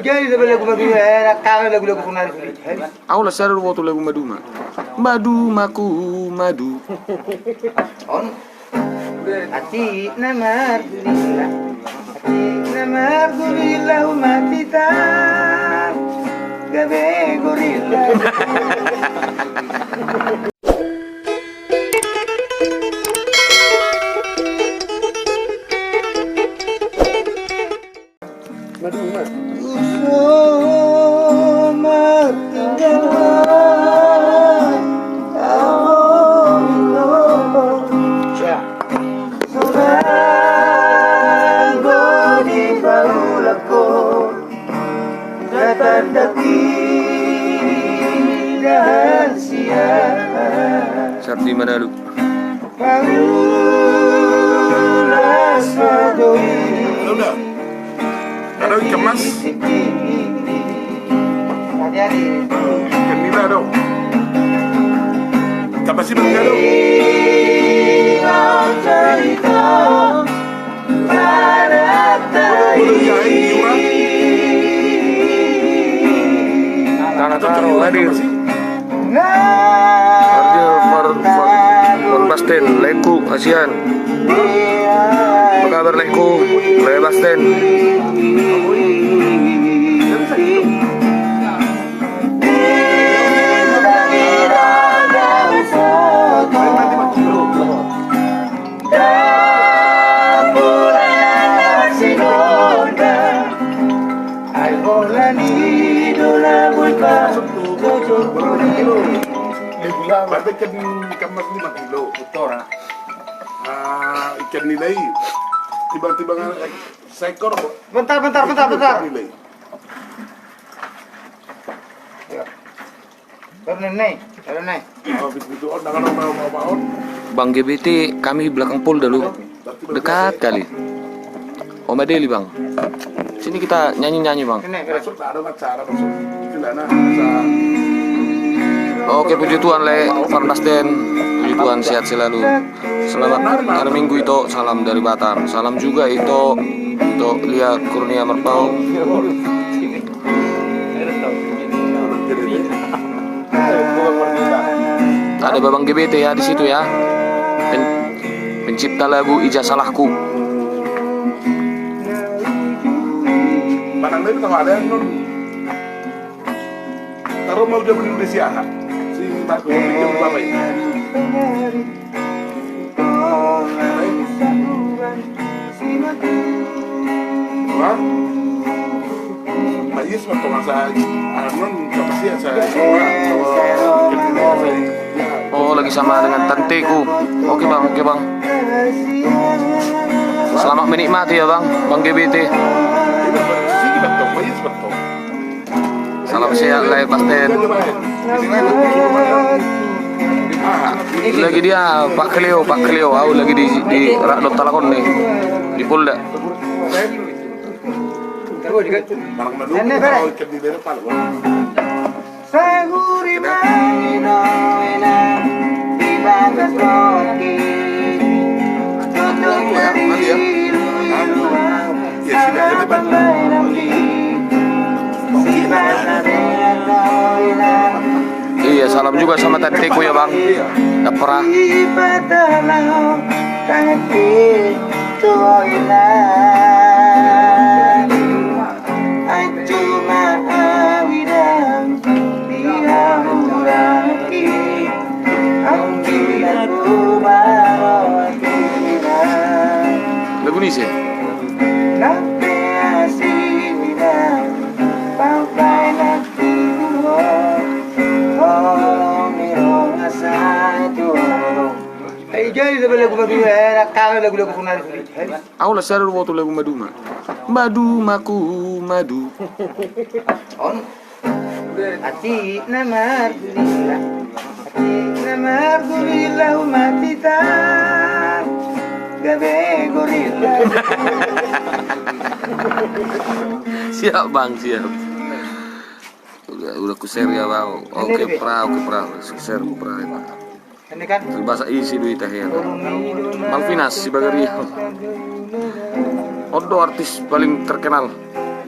jadi da lagu madu era kala lagu kunari. Aku lah share waktu lagu madu mah. Madu maku madu. On. Ati namar gurila. Ati namar gurila umatita. Gabe gorila. Share di mana lu? Udah. Ada ikan mas. Ikan nila dong. Kapasi bangga dong. Taruh hadir. Basten, Leku, Asian. Apa kabar Leku? Basten. Berarti ikan mas 5 kilo. Betul. Ikan nilai tiba-tiba seekor. Bentar. Nilai. Baru naik. Habis itu orang mau. Bang GBT kami belakang Polda lu. Dekat kali. Om Adeli bang. Sini kita nyanyi bang. Masuk tak ada acara masuk. Celana. Oke, puji Tuhan le, Farnasden. Puji Tuhan sehat selalu. Selamat hari Minggu itu, salam dari Batam. Salam juga itu Lia Kurnia Merpau. Ada Babang GBT ya di situ ya. Pencipta lagu Ijazahku. Padang itu sama ada yang non. Taruh mau dia Indonesia. Aku pikir apa ini? Wah, Mayis waktu masa Arnon kapasi saya. Oh, lagi sama dengan tanteku. Oke bang. Selamat menikmati ya bang GBT. Salam sehat lah Basten. Lagi dia Pak Cleo, aku lagi di Rakdot Talakon nih di Polda. Iya, salam juga sama tanteku ya bang. Gak pernah. Lagu ini sih. Jadi da lagu madu era kala lagu kunari. Aku lah share waktu lagu madu mah. Madu maku madu. On. Ati namar gurila. Ati namar gurila umatita. Gabe gorila. Siap bang, siap. Udah ku share ya bang. Oke pra, share ku pra. Ini kan Bahasa isi duit akhir. Malvinas si Bagaria. Odo artis paling terkenal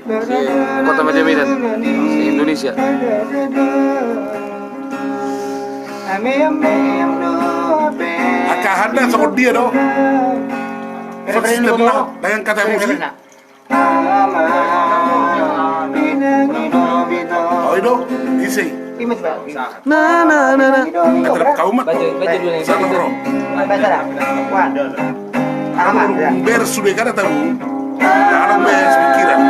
si kota Majapahit di Indonesia. Akahannya sama dia dong. Sistem lah dengan kata musik. Oh itu isi. Nah. Kata kau mat. Sama bro. Beres sudah kan tahu. Anak beres pikiran.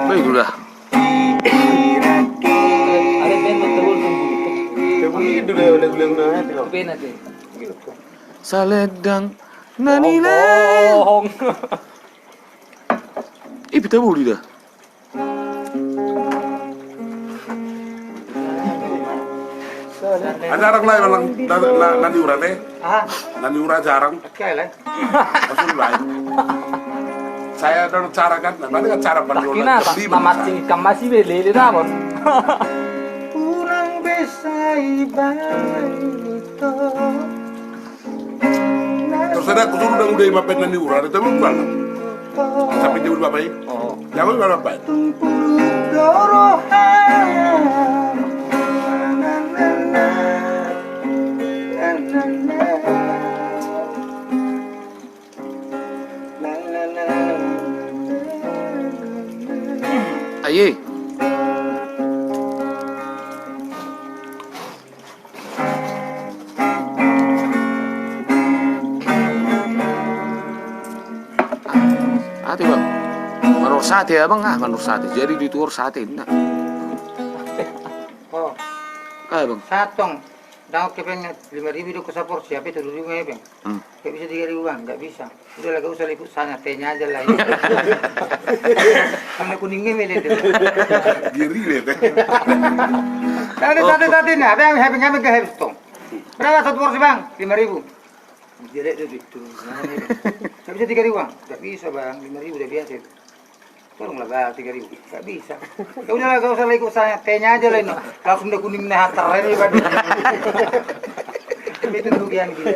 Baik udah. Saledang nanile. Kita boleh dah. Ada orang lain nanti urat nanti urat jarang. Maksud lain. Saya ada cara kan, mana kan cara berjualan. Kina masih masih beli apa? Pulang besai itu. Terus ada kusur udah mapen nanti urat itu bukan. Sampai dia berapa ini? Jangan berapa ini? Aye. Hati bang, manur sate ya bang, manur sate. Jadi dituur sate, enggak? Oh, Bang. satong. Dapat kepengen 5.000 itu kesapor siapa itu dulu ya bang? Gak bisa 3.000 bang, gak bisa. Udah lah gak usah liput sana, tehnya aja lah. Karena kuningnya milih itu. Giri deh. Ada sate nah, apa yang habis ke habis tong? Berapa satu porsi bang? 5.000. Jelek tuh turun. Gak bisa 3.000 bang? Gak bisa bang, 5.000 udah biasa. Tolonglah bang, 3.000. Gak bisa. Ya udahlah gak usah ikut saya, tehnya aja lah ini. Langsung udah kuning hantar ini bang. Itu kerugian gitu.